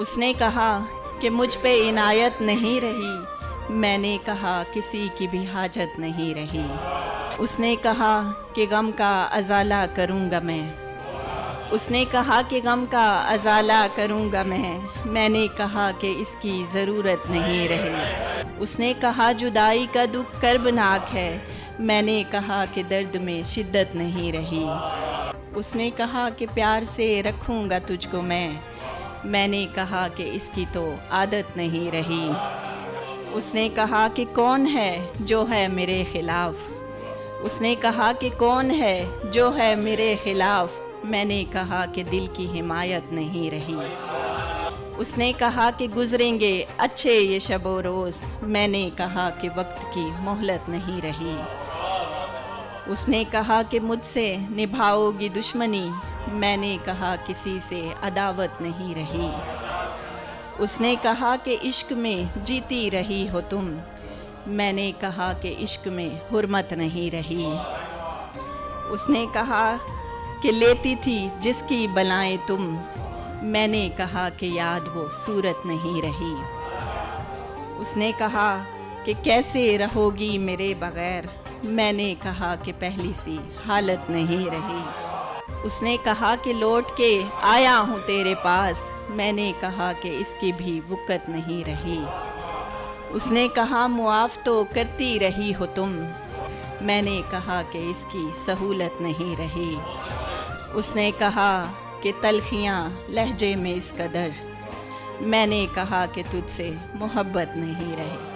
اس نے کہا کہ مجھ پہ عنایت نہیں رہی، میں نے کہا کسی کی بھی حاجت نہیں رہی۔ اس نے کہا کہ غم کا ازالہ کروں گا میں، اس نے کہا کہ غم کا ازالہ کروں گا میں نے کہا کہ اس کی ضرورت نہیں رہی۔ اس نے کہا جدائی کا دکھ کربناک ہے، میں نے کہا کہ درد میں شدت نہیں رہی۔ اس نے کہا کہ پیار سے رکھوں گا تجھ کو میں نے کہا کہ اس کی تو عادت نہیں رہی۔ اس نے کہا کہ کون ہے جو ہے میرے خلاف، اس نے کہا کہ کون ہے جو ہے میرے خلاف، میں نے کہا کہ دل کی حمایت نہیں رہی۔ اس نے کہا کہ گزریں گے اچھے یہ شب و روز، میں نے کہا کہ وقت کی مہلت نہیں رہی۔ اس نے کہا کہ مجھ سے نبھاؤ گی دشمنی، میں نے کہا کسی سے عداوت نہیں رہی۔ اس نے کہا کہ عشق میں جیتی رہی ہو تم، میں نے کہا کہ عشق میں حرمت نہیں رہی۔ اس نے کہا کہ لیتی تھی جس کی بلائیں تم، میں نے کہا کہ یاد وہ صورت نہیں رہی۔ اس نے کہا کہ کیسے رہو گی میرے بغیر، میں نے کہا کہ پہلی سی حالت نہیں رہی۔ اس نے کہا کہ لوٹ کے آیا ہوں تیرے پاس، میں نے کہا کہ اس کی بھی وقت نہیں رہی۔ اس نے کہا معاف تو کرتی رہی ہو تم، میں نے کہا کہ اس کی سہولت نہیں رہی۔ اس نے کہا کہ تلخیاں لہجے میں اس قدر، میں نے کہا کہ تجھ سے محبت نہیں رہی۔